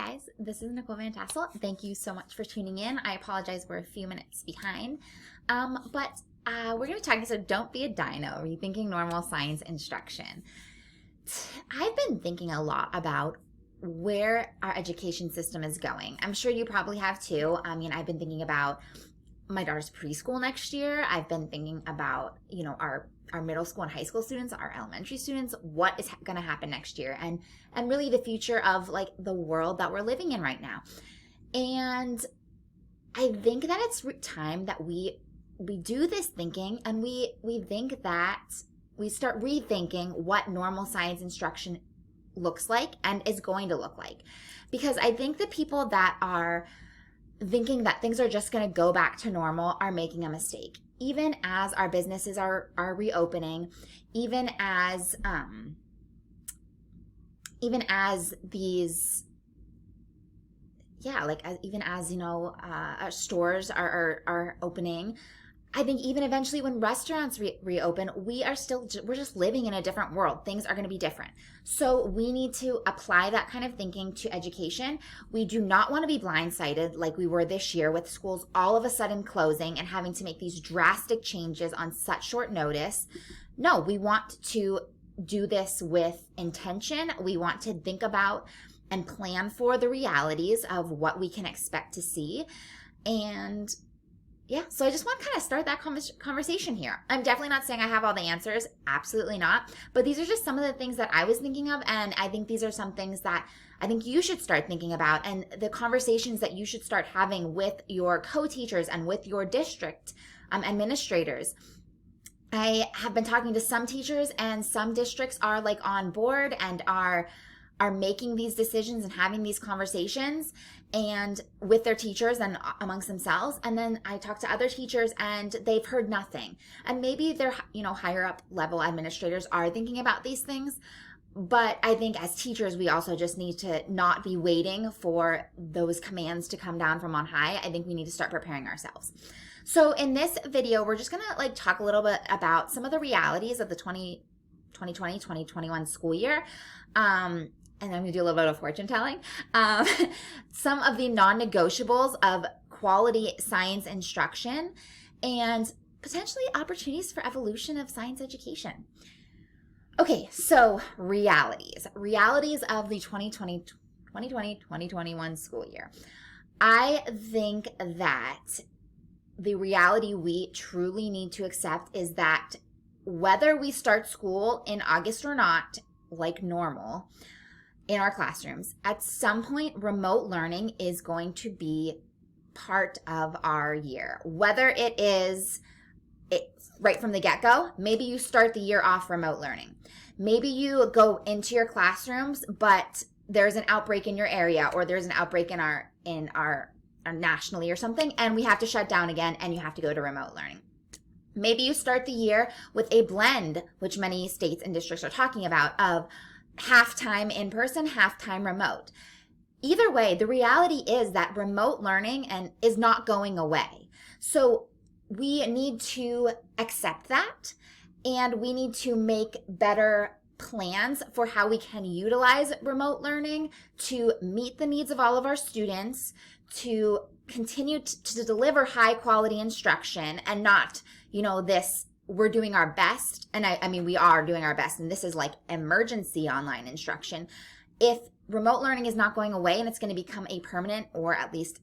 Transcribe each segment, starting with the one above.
guys, this is Nicole Van Tassel. Thank you so much for tuning in. I apologize, we're a few minutes behind. But we're going to be talking, so don't be a dino, rethinking normal science instruction. I've been thinking a lot about where our education system is going. I'm sure you probably have too. I've been thinking about my daughter's preschool next year. I've been thinking about, our middle school and high school students, our elementary students, what is going to happen next year, and really the future of like the world that we're living in right now. And I think that it's time that we do this thinking, and we think that we start rethinking what normal science instruction looks like and is going to look like. Because I think the people that are thinking that things are just going to go back to normal are making a mistake. Even as our businesses are reopening, even as these, our stores are opening. I think even eventually when restaurants reopen, we're just living in a different world. Things are going to be different. So we need to apply that kind of thinking to education. We do not want to be blindsided like we were this year with schools all of a sudden closing and having to make these drastic changes on such short notice. No, we want to do this with intention. We want to think about and plan for the realities of what we can expect to see. And yeah, so I just want to kind of start that conversation here. I'm definitely not saying I have all the answers. Absolutely not. But these are just some of the things that I was thinking of. And I think these are some things that I think you should start thinking about, and the conversations that you should start having with your co-teachers and with your district administrators. I have been talking to some teachers, and some districts are like on board and are making these decisions and having these conversations and with their teachers and amongst themselves. And then I talk to other teachers and they've heard nothing. And maybe their, higher up level administrators are thinking about these things. But I think as teachers, we also just need to not be waiting for those commands to come down from on high. I think we need to start preparing ourselves. So in this video, we're just going to talk a little bit about some of the realities of the 2020-2021 school year. And I'm going to do a little bit of fortune telling. Some of the non-negotiables of quality science instruction and potentially opportunities for evolution of science education. Okay, so realities of the 2020-2021 school year. I think that the reality we truly need to accept is that whether we start school in August or not, like normal, in our classrooms, at some point, remote learning is going to be part of our year. Whether it is right from the get-go, maybe you start the year off remote learning. Maybe you go into your classrooms, but there's an outbreak in your area, or there's an outbreak in our nationally or something, and we have to shut down again, and you have to go to remote learning. Maybe you start the year with a blend, which many states and districts are talking about, of half-time in-person, half-time remote. Either way, the reality is that remote learning is not going away. So we need to accept that, and we need to make better plans for how we can utilize remote learning to meet the needs of all of our students, to continue to deliver high-quality instruction, and not, this we're doing our best, and I mean we are doing our best, and this is like emergency online instruction. If remote learning is not going away and it's going to become a permanent, or at least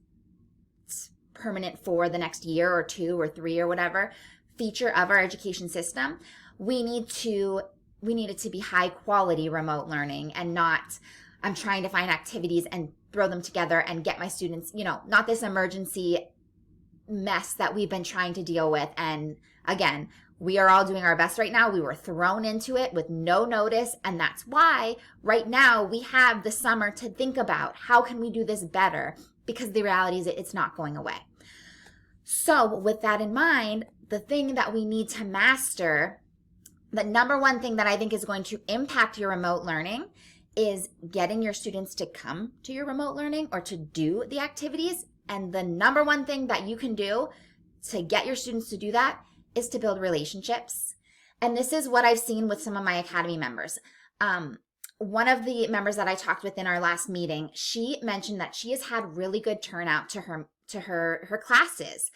permanent for the next year or 2 or 3 or whatever, feature of our education system, we need it to be high quality remote learning, and not I'm trying to find activities and throw them together and get my students, not this emergency mess that we've been trying to deal with. And again, we are all doing our best right now. We were thrown into it with no notice, and that's why right now we have the summer to think about how can we do this better, because the reality is it's not going away. So with that in mind, the thing that we need to master, the number one thing that I think is going to impact your remote learning, is getting your students to come to your remote learning or to do the activities. And the number one thing that you can do to get your students to do that is to build relationships. And this is what I've seen with some of my Academy members. one of the members that I talked with in our last meeting, she mentioned that she has had really good turnout to her classes.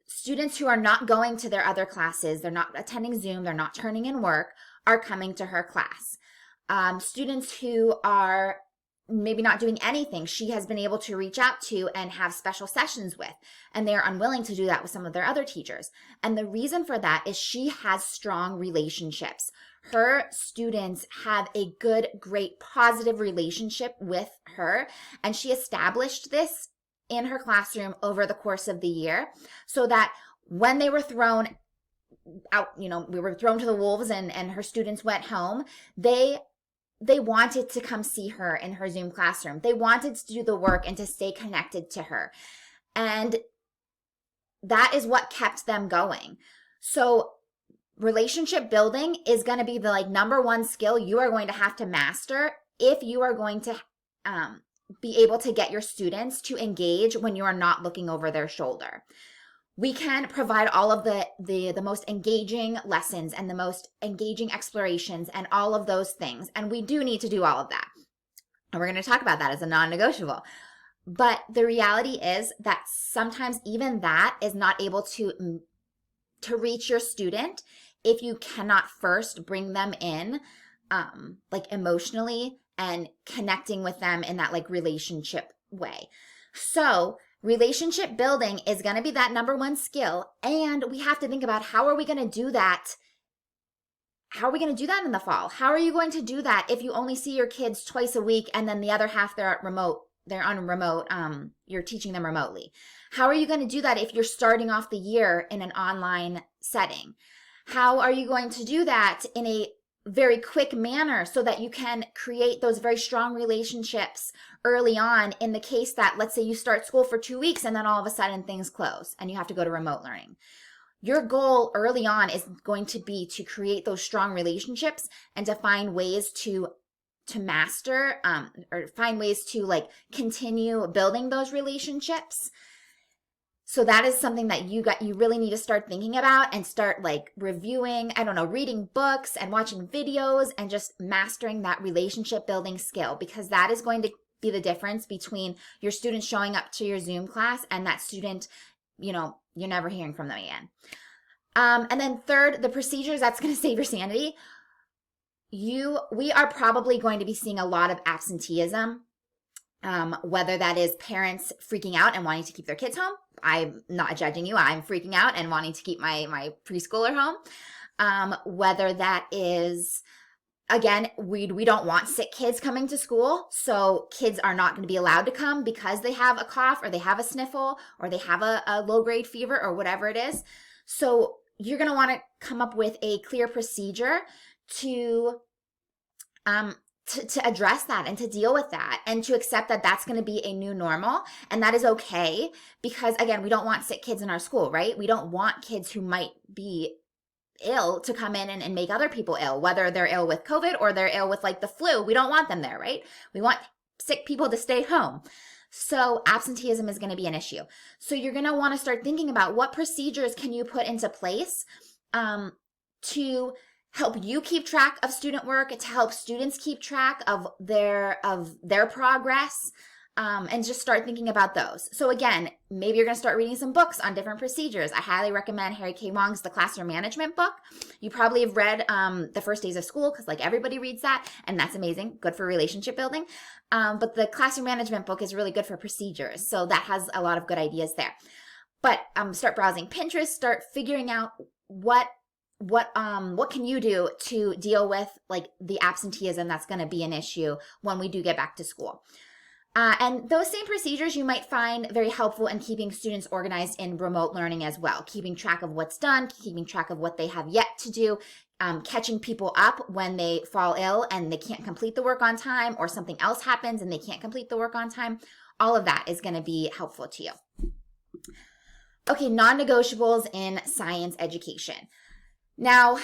Students who are not going to their other classes, they're not attending Zoom, they're not turning in work, are coming to her class. Students who are maybe not doing anything, she has been able to reach out to and have special sessions with, and they're unwilling to do that with some of their other teachers. And the reason for that is she has strong relationships. Her students have a good, great, positive relationship with her, and she established this in her classroom over the course of the year, so that when they were thrown out, we were thrown to the wolves and her students went home, they wanted to come see her in her Zoom classroom. They wanted to do the work and to stay connected to her. And that is what kept them going. So relationship building is going to be the number one skill you are going to have to master if you are going to be able to get your students to engage when you are not looking over their shoulder. We can provide all of the most engaging lessons and the most engaging explorations and all of those things. And we do need to do all of that. And we're going to talk about that as a non-negotiable. But the reality is that sometimes even that is not able to reach your student if you cannot first bring them in emotionally and connecting with them in that relationship way. So relationship building is going to be that number one skill. And we have to think about how are we going to do that? How are we going to do that in the fall? How are you going to do that if you only see your kids twice a week and then the other half they're on remote, you're teaching them remotely? How are you going to do that if you're starting off the year in an online setting? How are you going to do that in a very quick manner so that you can create those very strong relationships early on in the case that, let's say you start school for 2 weeks and then all of a sudden things close and you have to go to remote learning? Your goal early on is going to be to create those strong relationships and to find ways to master or find ways to continue building those relationships. So that is something that you really need to start thinking about and start reviewing, reading books and watching videos and just mastering that relationship building skill, because that is going to be the difference between your student showing up to your Zoom class and that student, you're never hearing from them again. And then third, the procedures that's going to save your sanity. We are probably going to be seeing a lot of absenteeism, whether that is parents freaking out and wanting to keep their kids home. I'm not judging you. I'm freaking out and wanting to keep my preschooler home. Whether that is, again, we don't want sick kids coming to school. So kids are not going to be allowed to come because they have a cough or they have a sniffle or they have a low-grade fever or whatever it is. So you're going to want to come up with a clear procedure to address that and to deal with that and to accept that that's going to be a new normal. And that is okay because, again, we don't want sick kids in our school, right? We don't want kids who might be ill to come in and make other people ill, whether they're ill with COVID or they're ill with the flu. We don't want them there, right? We want sick people to stay home. So absenteeism is going to be an issue. So you're going to want to start thinking about what procedures can you put into place to help you keep track of student work, to help students keep track of their progress, and just start thinking about those. So again, maybe you're going to start reading some books on different procedures. I highly recommend Harry K. Wong's The Classroom Management book. You probably have read The First Days of School because everybody reads that, and that's amazing, good for relationship building. But the Classroom Management book is really good for procedures, so that has a lot of good ideas there. But start browsing Pinterest, start figuring out what can you do to deal with the absenteeism that's going to be an issue when we do get back to school. And those same procedures you might find very helpful in keeping students organized in remote learning as well, keeping track of what's done, keeping track of what they have yet to do, catching people up when they fall ill and they can't complete the work on time, or something else happens and they can't complete the work on time. All of that is going to be helpful to you. Okay, non-negotiables in science education. Now,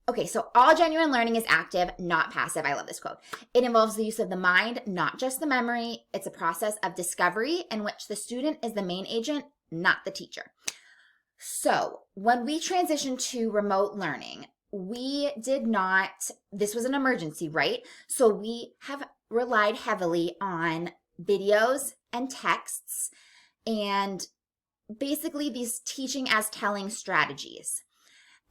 okay, so all genuine learning is active, not passive. I love this quote. It involves the use of the mind, not just the memory. It's a process of discovery in which the student is the main agent, not the teacher. So when we transition to remote learning, this was an emergency, right? So we have relied heavily on videos and texts and basically these teaching as telling strategies.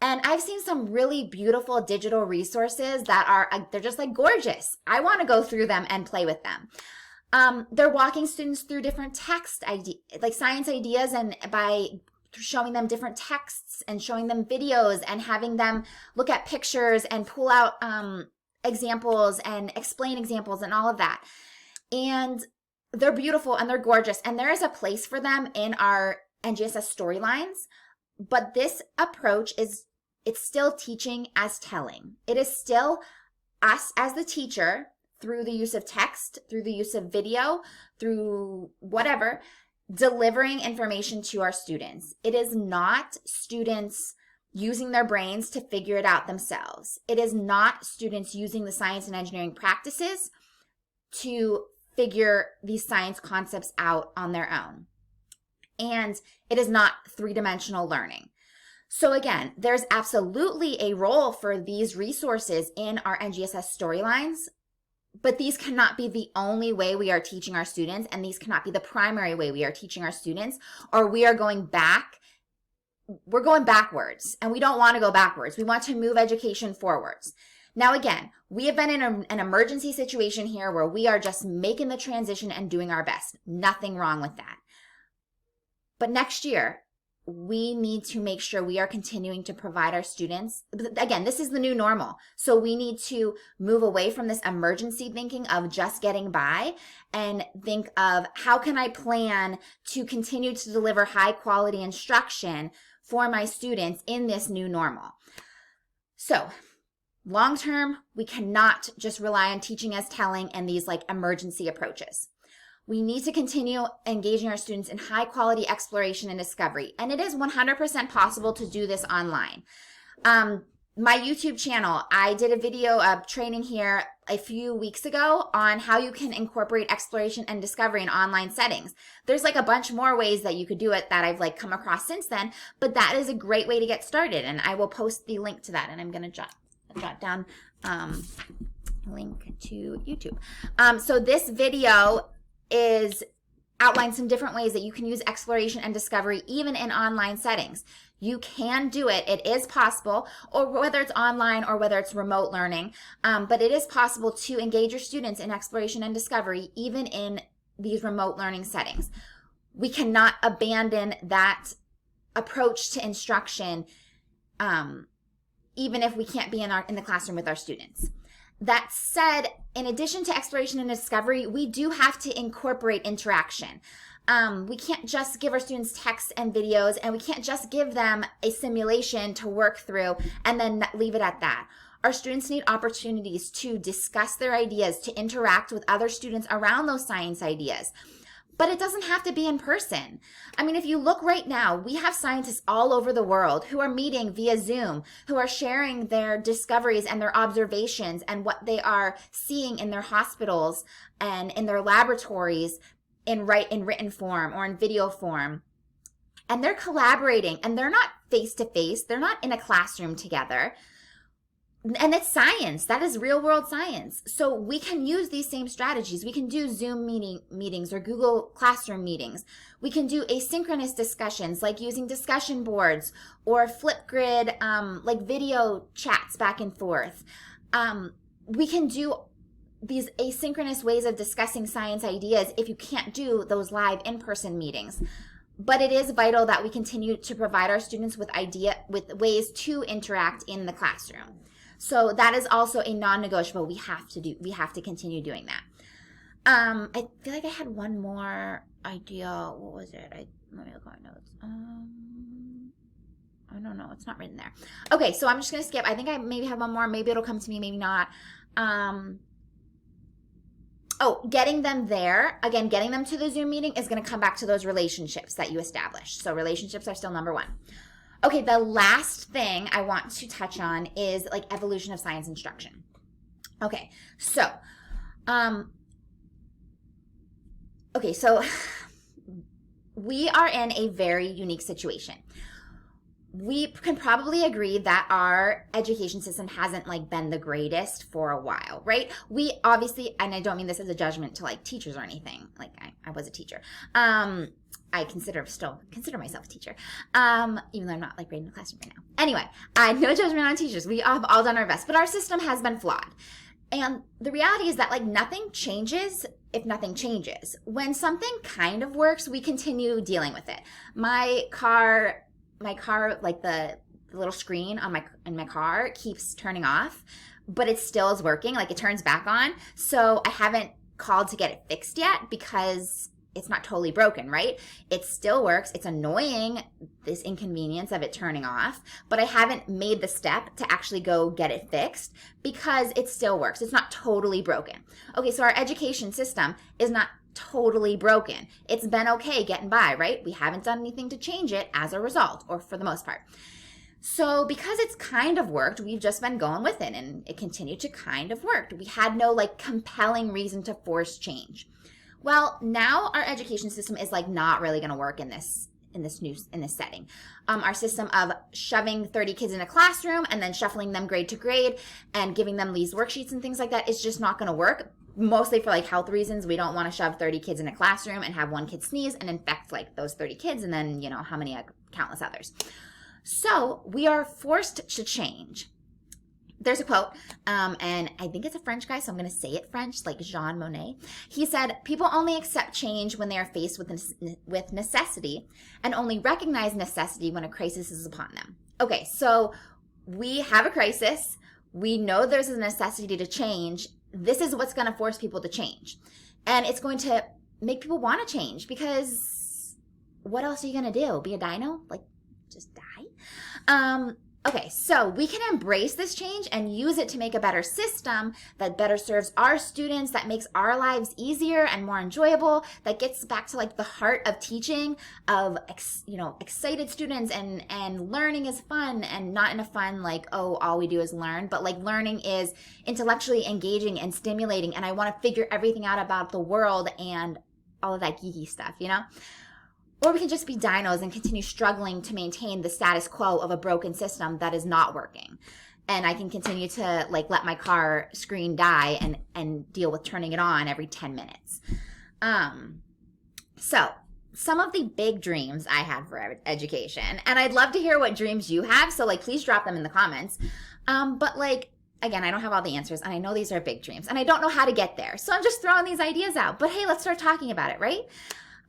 And I've seen some really beautiful digital resources that they're just like gorgeous. I want to go through them and play with them. They're walking students through different like science ideas, and by showing them different texts and showing them videos and having them look at pictures and pull out examples and explain examples and all of that. And they're beautiful and they're gorgeous. And there is a place for them in our NGSS storylines. But this approach it's still teaching as telling. It is still us as the teacher, through the use of text, through the use of video, through whatever, delivering information to our students. It is not students using their brains to figure it out themselves. It is not students using the science and engineering practices to figure these science concepts out on their own. And it is not three-dimensional learning. So again, there's absolutely a role for these resources in our NGSS storylines, but these cannot be the only way we are teaching our students, and these cannot be the primary way we are teaching our students, or we're going backwards, and we don't want to go backwards. We want to move education forwards. Now again, we have been in an emergency situation here where we are just making the transition and doing our best. Nothing wrong with that. But next year, we need to make sure we are continuing to provide our students. Again, this is the new normal. So we need to move away from this emergency thinking of just getting by and think of how can I plan to continue to deliver high quality instruction for my students in this new normal. So long term, we cannot just rely on teaching as telling and these like emergency approaches. We need to continue engaging our students in high quality exploration and discovery. And it is 100% possible to do this online. My YouTube channel, I did a video of training here a few weeks ago on how you can incorporate exploration and discovery in online settings. There's like a bunch more ways that you could do it that I've like come across since then, but that is a great way to get started. And I will post the link to that, and I'm going to jot down link to YouTube. So this video outlines some different ways that you can use exploration and discovery even in online settings. You can do it. It is possible, or whether it's online or whether it's remote learning, but it is possible to engage your students in exploration and discovery even in these remote learning settings. We cannot abandon that approach to instruction even if we can't be in the classroom with our students. That said, in addition to exploration and discovery, we do have to incorporate interaction. We can't just give our students text and videos, and we can't just give them a simulation to work through and then leave it at that. Our students need opportunities to discuss their ideas, to interact with other students around those science ideas. But it doesn't have to be in person. I mean, if you look right now, we have scientists all over the world who are meeting via Zoom, who are sharing their discoveries and their observations and what they are seeing in their hospitals and in their laboratories in written form or in video form. And they're collaborating, and they're not face-to-face. They're not in a classroom together. And it's science. That is real world science. So we can use these same strategies. We can do Zoom meetings or Google Classroom meetings. We can do asynchronous discussions like using discussion boards or Flipgrid, like video chats back and forth. We can do these asynchronous ways of discussing science ideas if you can't do those live in-person meetings. But it is vital that we continue to provide our students with ways to interact in the classroom. So that is also a non-negotiable. We have to continue doing that. I feel like I had one more idea. What was it? Let me look at my notes. I don't know. It's not written there. Okay, so I'm just going to skip. I think I maybe have one more. Maybe it'll come to me, maybe not. Getting them there. Again, getting them to the Zoom meeting is going to come back to those relationships that you established. So relationships are still number one. Okay, the last thing I want to touch on is like evolution of science instruction. Okay, so, we are in a very unique situation. we can probably agree that our education system hasn't like been the greatest for a while, right? We obviously, and I don't mean this as a judgment to like teachers or anything. Like I was a teacher. I still consider myself a teacher. Even though I'm not like right in the classroom right now. Anyway, no judgment on teachers. We have all done our best, but our system has been flawed. And the reality is that like nothing changes if nothing changes. When something kind of works, we continue dealing with it. My car, like the little screen in my car keeps turning off, but it still is working. Like it turns back on. So I haven't called to get it fixed yet because it's not totally broken, right? It still works. It's annoying, this inconvenience of it turning off, but I haven't made the step to actually go get it fixed because it still works. It's not totally broken. Okay, so our education system is not totally broken. It's been okay getting by, right? We haven't done anything to change it as a result, or for the most part. So because it's kind of worked, we've just been going with it, and it continued to kind of work. We had no like compelling reason to force change. Well, now our education system is like not really going to work in this setting. Our system of shoving 30 kids in a classroom and then shuffling them grade to grade and giving them these worksheets and things like that is just not going to work. Mostly for like health reasons. We don't want to shove 30 kids in a classroom and have one kid sneeze and infect like those 30 kids and then, how many countless others. So we are forced to change. There's a quote, and I think it's a French guy, so I'm going to say it French, like Jean Monnet. He said, people only accept change when they are faced with necessity and only recognize necessity when a crisis is upon them. Okay, so we have a crisis. We know there's a necessity to change. This is what's going to force people to change. And it's going to make people want to change because what else are you going to do? Be a dino? Like, just die? Okay, so we can embrace this change and use it to make a better system that better serves our students, that makes our lives easier and more enjoyable, that gets back to like the heart of teaching, of excited students and learning is fun, and not in a fun like, oh, all we do is learn, but like learning is intellectually engaging and stimulating, and I want to figure everything out about the world and all of that geeky stuff, Or we can just be dinos and continue struggling to maintain the status quo of a broken system that is not working. And I can continue to like let my car screen die and deal with turning it on every 10 minutes. So some of the big dreams I have for education, and I'd love to hear what dreams you have. So like, please drop them in the comments. But like, again, I don't have all the answers, and I know these are big dreams, and I don't know how to get there. So I'm just throwing these ideas out. But hey, let's start talking about it, right?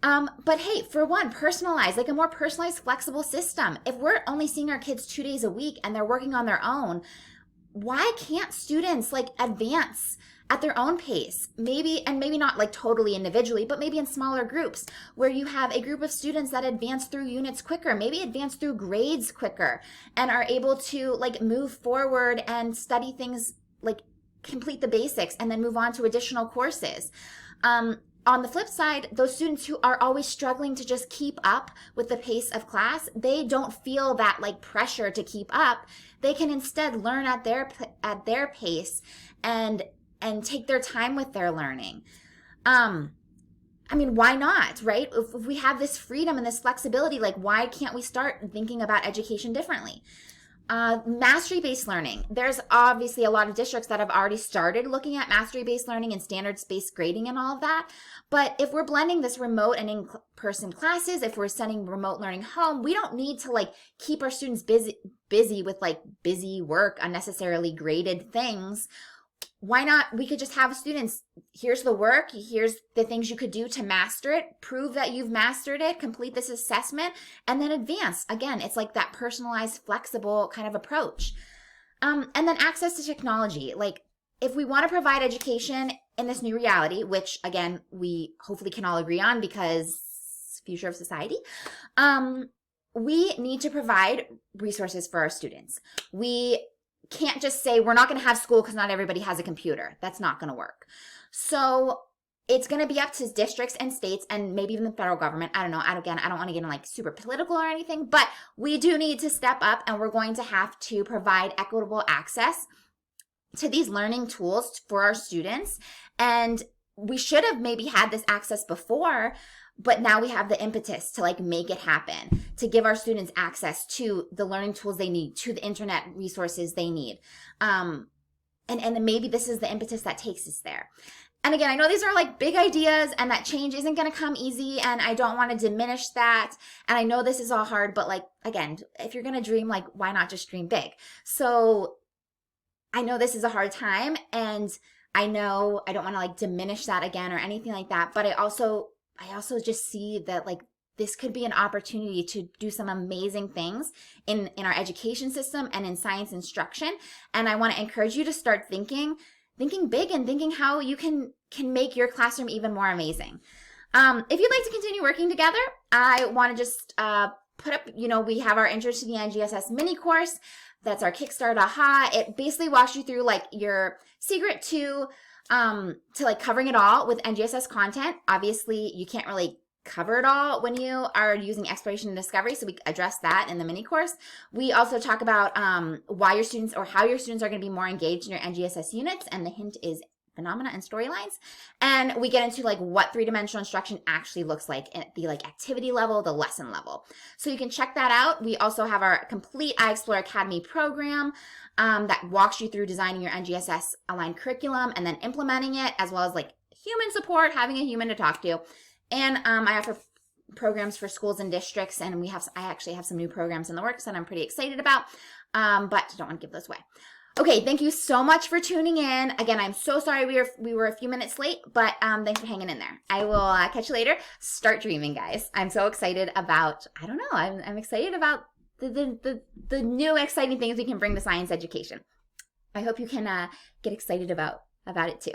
But hey, for one, personalize, like a more personalized, flexible system. If we're only seeing our kids 2 days a week and they're working on their own, why can't students like advance at their own pace? Maybe not like totally individually, but maybe in smaller groups where you have a group of students that advance through units quicker, maybe advance through grades quicker and are able to like move forward and study things, like complete the basics and then move on to additional courses. On the flip side, those students who are always struggling to just keep up with the pace of class, they don't feel that like pressure to keep up. They can instead learn at their pace and take their time with their learning. Why not, right? If we have this freedom and this flexibility, like why can't we start thinking about education differently? Mastery-based learning. There's obviously a lot of districts that have already started looking at mastery-based learning and standards-based grading and all of that. But if we're blending this remote and in-person classes, if we're sending remote learning home, we don't need to like keep our students busy with like busy work, unnecessarily graded things. Why not? We could just have students, here's the work, here's the things you could do to master it, prove that you've mastered it, complete this assessment, and then advance. Again, it's like that personalized, flexible kind of approach. And then access to technology. Like if we want to provide education in this new reality, which again, we hopefully can all agree on because future of society, we need to provide resources for our students. We can't just say we're not going to have school because not everybody has a computer. That's not going to work. So it's going to be up to districts and states and maybe even the federal government. I don't know. I don't want to get in like super political or anything, but we do need to step up and we're going to have to provide equitable access to these learning tools for our students. And we should have maybe had this access before, but now we have the impetus to like make it happen, to give our students access to the learning tools they need, to the internet resources they need. And maybe this is the impetus that takes us there. And again, I know these are like big ideas and that change isn't going to come easy, and I don't want to diminish that. And I know this is all hard, but like, again, if you're going to dream, like, why not just dream big? So I know this is a hard time, and I know I don't want to like diminish that again or anything like that, but I also just see that like this could be an opportunity to do some amazing things in our education system and in science instruction. And I want to encourage you to start thinking big and thinking how you can make your classroom even more amazing. If you'd like to continue working together, I want to just put up, we have our Intro to the NGSS mini course. That's our Kickstart Aha. It basically walks you through like your secret to like covering it all with NGSS content. Obviously, you can't really cover it all when you are using exploration and discovery, so we address that in the mini course. We also talk about why your students or how your students are going to be more engaged in your NGSS units, and the hint is phenomena and storylines. And we get into like what three-dimensional instruction actually looks like at the like activity level, the lesson level. So you can check that out. We also have our complete iExplore Academy program that walks you through designing your NGSS aligned curriculum and then implementing it, as well as like human support, having a human to talk to. And I offer programs for schools and districts, and I actually have some new programs in the works that I'm pretty excited about, but don't want to give those away. Okay, thank you so much for tuning in. Again, I'm so sorry we were a few minutes late, but thanks for hanging in there. I will catch you later. Start dreaming, guys. I'm so excited about, I don't know, I'm excited about the new exciting things we can bring to science education. I hope you can get excited about it too.